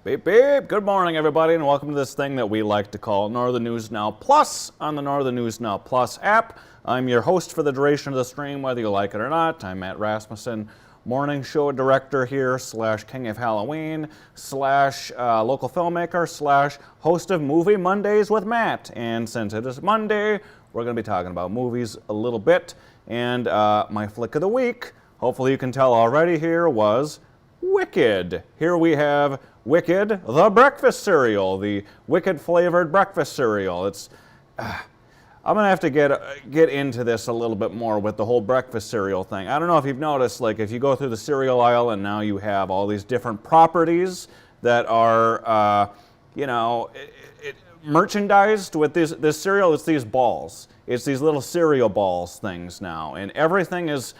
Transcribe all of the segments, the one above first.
Beep, beep. Good morning, everybody, and welcome to this thing that we like to call Northern News Now Plus on the Northern News Now Plus app. I'm your host for the duration of the stream, whether you like it or not. I'm Matt Rasmussen, morning show director here, / King of Halloween, / local filmmaker, / host of Movie Mondays with Matt. And since it is Monday, we're going to be talking about movies a little bit. And my flick of the week, hopefully you can tell already here, was Wicked. Here we have Wicked, the breakfast cereal, the Wicked flavored breakfast cereal. It's, I'm gonna have to get into this a little bit more with the whole breakfast cereal thing. I don't know if you've noticed, like if you go through the cereal aisle and now you have all these different properties that are, merchandised with this cereal. It's these balls. It's these little cereal balls things now, and everything is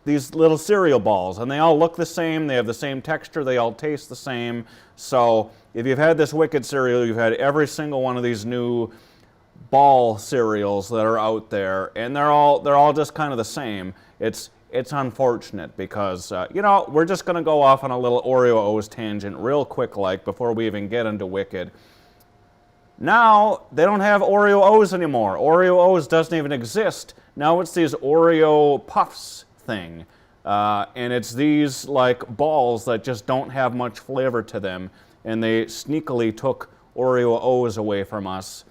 these little cereal balls, and they all look the same, they have the same texture, they all taste the same. So if you've had this Wicked cereal, you've had every single one of these new ball cereals that are out there, and they're all just kind of the same. It's unfortunate because, we're just going to go off on a little Oreo O's tangent real quick before we even get into Wicked. Now, they don't have Oreo O's anymore. Oreo O's doesn't even exist. Now it's these Oreo Puffs thing, and it's these balls that just don't have much flavor to them, and they sneakily took Oreo O's away from us.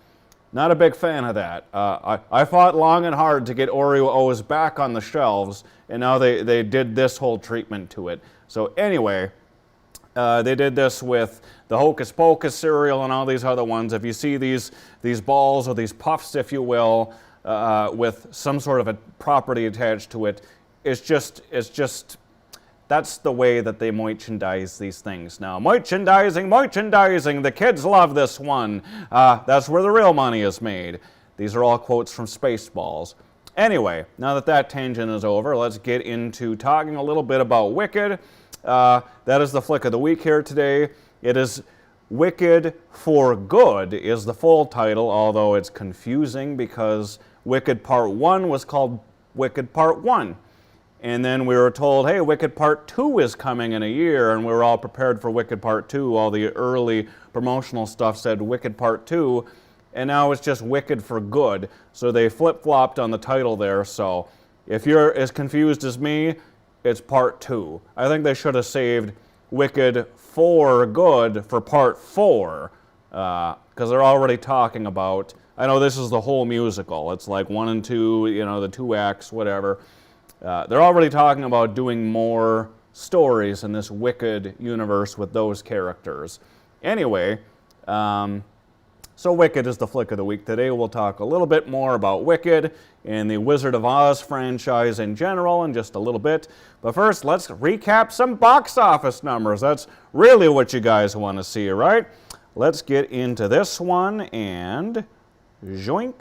Not a big fan of that. I fought long and hard to get Oreo O's back on the shelves, and now they did this whole treatment to it. So anyway, they did this with the Hocus Pocus cereal and all these other ones. If you see these balls or these puffs, if you will, with some sort of a property attached to it, it's just that's the way that they merchandise these things now. Merchandising, the kids love this one. That's where the real money is made. These are all quotes from Spaceballs. Anyway, now that tangent is over, let's get into talking a little bit about Wicked. That is the flick of the week here today. It is Wicked for Good is the full title, although it's confusing because Wicked Part 1 was called Wicked Part 1. And then we were told, hey, Wicked Part 2 is coming in a year, and we were all prepared for Wicked Part 2. All the early promotional stuff said Wicked Part 2, and now it's just Wicked for Good. So they flip-flopped on the title there, so if you're as confused as me, it's Part 2. I think they should have saved Wicked for Good for Part 4, because they're already talking about, I know this is the whole musical. It's like 1 and 2, the 2 acts, whatever. They're already talking about doing more stories in this Wicked universe with those characters. Anyway, so Wicked is the flick of the week. Today we'll talk a little bit more about Wicked and the Wizard of Oz franchise in general in just a little bit. But first, let's recap some box office numbers. That's really what you guys want to see, right? Let's get into this one and joink.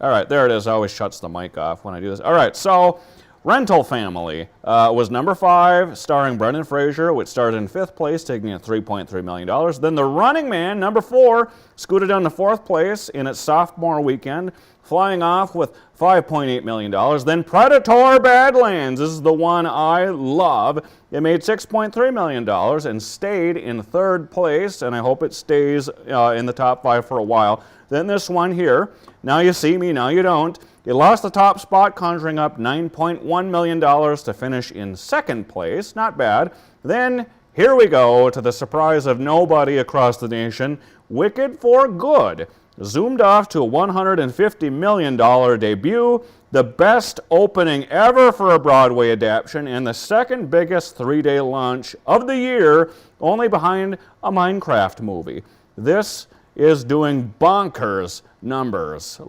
All right, there it is. I always shuts the mic off when I do this. All right, so Rental Family was number 5, starring Brendan Fraser, which started in 5th place, taking in $3.3 million. Then The Running Man, number 4, scooted down to 4th place in its sophomore weekend, flying off with $5.8 million. Then Predator Badlands, this is the one I love. It made $6.3 million and stayed in 3rd place, and I hope it stays in the top 5 for a while. Then this one here, Now You See Me, Now You Don't. It lost the top spot, conjuring up $9.1 million to finish in 2nd place. Not bad. Then, here we go, to the surprise of nobody across the nation, Wicked for Good zoomed off to a $150 million debut, the best opening ever for a Broadway adaptation, and the 2nd biggest 3-day launch of the year, only behind a Minecraft movie. This is doing bonkers numbers,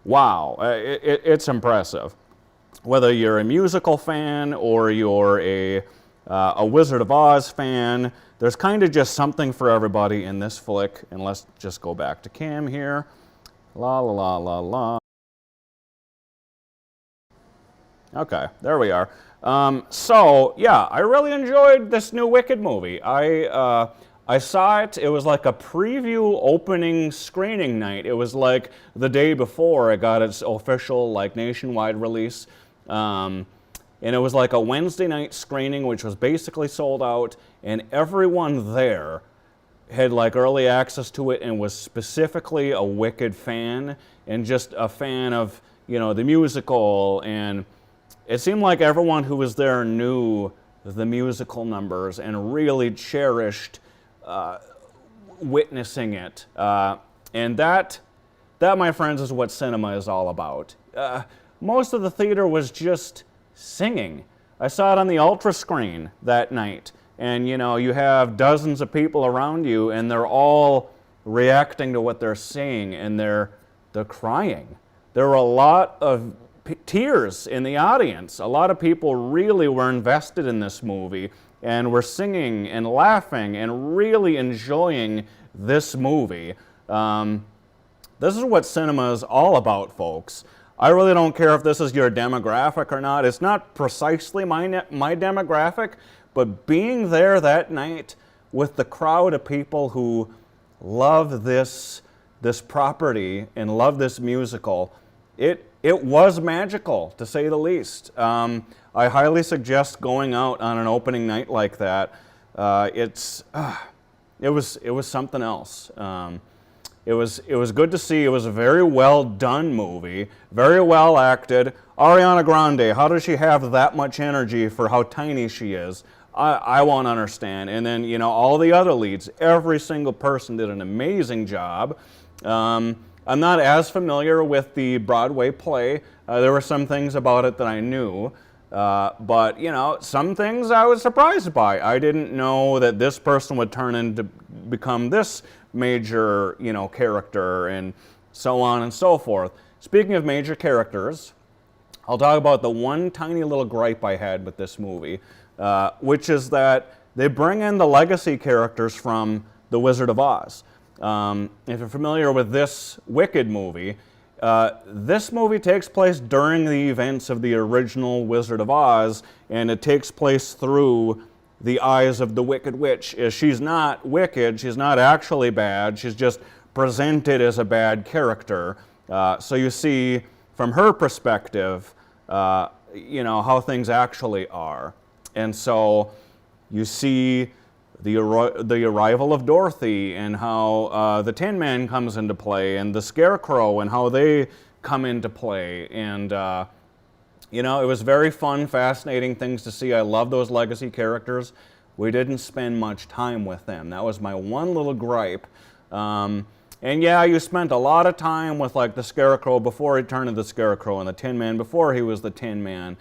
wow, it's impressive. Whether you're a musical fan or you're a Wizard of Oz fan, there's kind of just something for everybody in this flick. And let's just go back to Cam here. La la la la la. Okay, there we are. So yeah, I really enjoyed this new Wicked movie. I saw it. It was like a preview opening screening night. It was like the day before it got its official like nationwide release, and it was like a Wednesday night screening, which was basically sold out, and everyone there had like early access to it and was specifically a Wicked fan and just a fan of, you know, the musical, and it seemed like everyone who was there knew the musical numbers and really cherished witnessing it. And that, my friends, is what cinema is all about. Most of the theater was just singing. I saw it on the Ultra screen that night, and you know, you have dozens of people around you, and they're all reacting to what they're seeing, and they're crying. There were a lot of tears in the audience. A lot of people really were invested in this movie and were singing and laughing and really enjoying this movie. This is what cinema is all about, folks. I really don't care if this is your demographic or not. It's not precisely my demographic, but being there that night with the crowd of people who love this property and love this musical, it was magical, to say the least. I highly suggest going out on an opening night like that. It was something else. It was good to see. It was a very well done movie, very well acted. Ariana Grande, how does she have that much energy for how tiny she is? I won't understand. And then, you know, all the other leads, every single person did an amazing job. I'm not as familiar with the Broadway play. There were some things about it that I knew, but you know, some things I was surprised by. I didn't know that this person would turn into become this major, you know, character, and so on and so forth. Speaking of major characters, I'll talk about the one tiny little gripe I had with this movie, which is that they bring in the legacy characters from The Wizard of Oz. If you're familiar with this Wicked movie, this movie takes place during the events of the original Wizard of Oz, and it takes place through the eyes of the Wicked Witch. She's not wicked, she's not actually bad, she's just presented as a bad character. So you see, from her perspective, you know, how things actually are. And so you see the arrival of Dorothy, and how the Tin Man comes into play, and the Scarecrow, and how they come into play. And, you know, it was very fun, fascinating things to see. I love those legacy characters. We didn't spend much time with them. That was my one little gripe. And yeah, you spent a lot of time with like the Scarecrow before he turned into the Scarecrow, and the Tin Man before he was the Tin Man.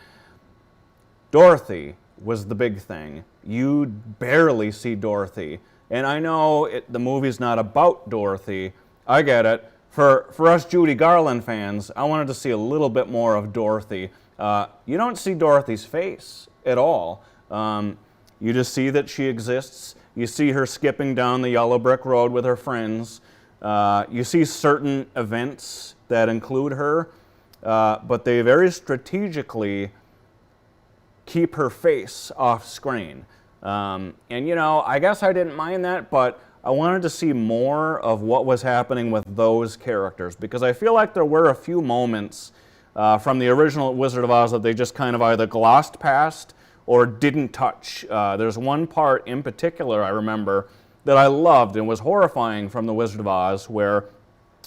Dorothy was the big thing. You barely see Dorothy. And I know the movie's not about Dorothy. I get it. For us Judy Garland fans, I wanted to see a little bit more of Dorothy. You don't see Dorothy's face at all. You just see that she exists. You see her skipping down the yellow brick road with her friends. You see certain events that include her, but they very strategically keep her face off screen. And you know, I guess I didn't mind that, but I wanted to see more of what was happening with those characters, because I feel like there were a few moments from the original Wizard of Oz that they just kind of either glossed past or didn't touch. There's one part in particular I remember that I loved and was horrifying from the Wizard of Oz, where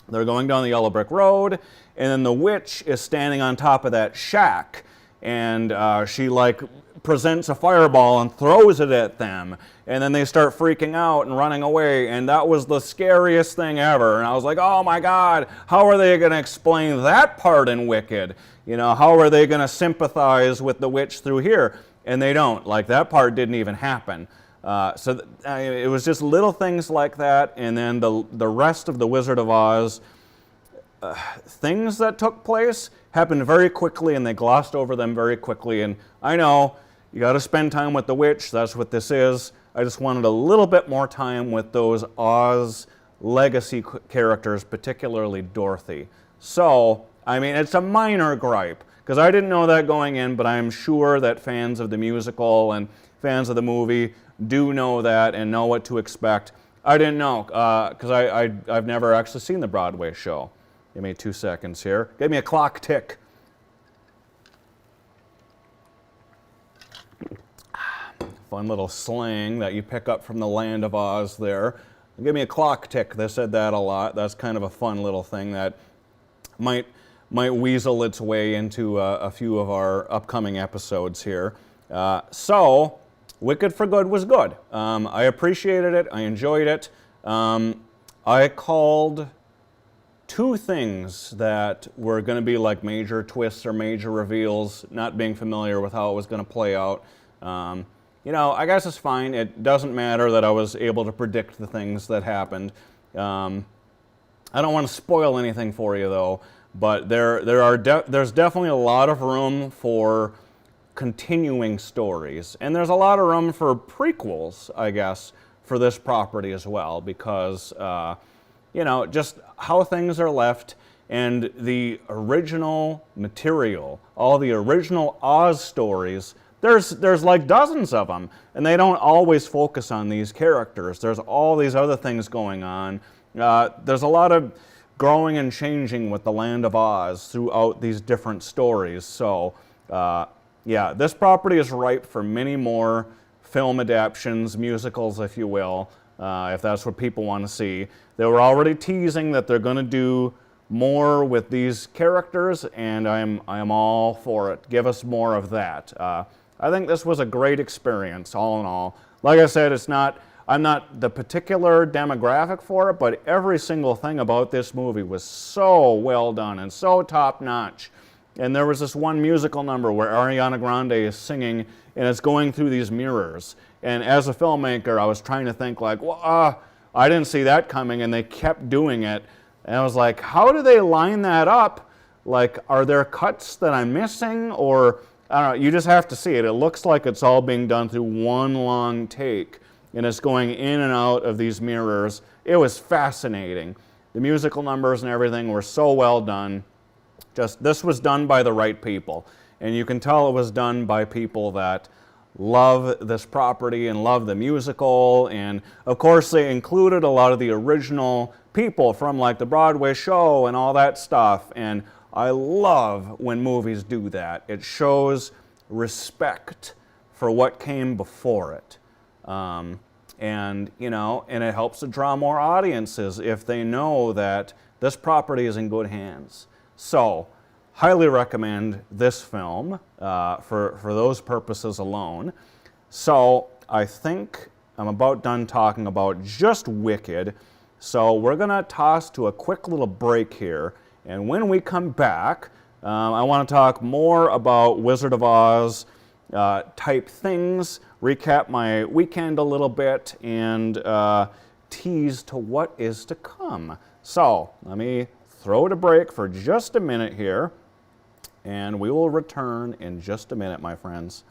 they're going down the yellow brick road, and then the witch is standing on top of that shack, and she like presents a fireball and throws it at them, and then they start freaking out and running away, and that was the scariest thing ever. And I was like, oh my God, how are they going to explain that part in Wicked? You know, how are they going to sympathize with the witch through here? And they don't. Like, that part didn't even happen. It was just little things like that, and then the rest of the Wizard of Oz, things that took place happened very quickly, and they glossed over them very quickly. And I know, you got to spend time with the witch, that's what this is. I just wanted a little bit more time with those Oz legacy characters, particularly Dorothy. So, I mean, it's a minor gripe, because I didn't know that going in, but I'm sure that fans of the musical and fans of the movie do know that and know what to expect. I didn't know, because I've never actually seen the Broadway show. Give me 2 seconds here. Give me a clock tick. Fun little slang that you pick up from the Land of Oz there. Give me a clock tick. They said that a lot. That's kind of a fun little thing that might weasel its way into a few of our upcoming episodes here. So, Wicked for Good was good. I appreciated it. I enjoyed it. I called 2 things that were going to be like major twists or major reveals, not being familiar with how it was going to play out. You know, I guess it's fine. It doesn't matter that I was able to predict the things that happened. I don't want to spoil anything for you, though, but there's definitely a lot of room for continuing stories, and there's a lot of room for prequels, I guess, for this property as well, because, you know, just how things are left and the original material, all the original Oz stories. There's like dozens of them, and they don't always focus on these characters. There's all these other things going on. There's a lot of growing and changing with the Land of Oz throughout these different stories. So, yeah, this property is ripe for many more film adaptations, musicals, if you will, if that's what people want to see. They were already teasing that they're going to do more with these characters, and I am all for it. Give us more of that. I think this was a great experience, all in all. Like I said, I'm not the particular demographic for it, but every single thing about this movie was so well done and so top-notch. And there was this one musical number where Ariana Grande is singing, and it's going through these mirrors. And as a filmmaker, I was trying to think like, well, I didn't see that coming, and they kept doing it. And I was like, how do they line that up? Like, are there cuts that I'm missing? Or, I don't know, you just have to see it. It looks like it's all being done through one long take, and it's going in and out of these mirrors. It was fascinating. The musical numbers and everything were so well done. Just, this was done by the right people. And you can tell it was done by people that love this property and love the musical. And of course, they included a lot of the original people from like the Broadway show and all that stuff. And I love when movies do that. It shows respect for what came before it. And, you know, and it helps to draw more audiences if they know that this property is in good hands. So, highly recommend this film for those purposes alone. So, I think I'm about done talking about just Wicked. So, we're going to toss to a quick little break here. And when we come back, I want to talk more about Wizard of Oz type things, recap my weekend a little bit, and tease to what is to come. So, let me throw it a break for just a minute here, and we will return in just a minute, my friends.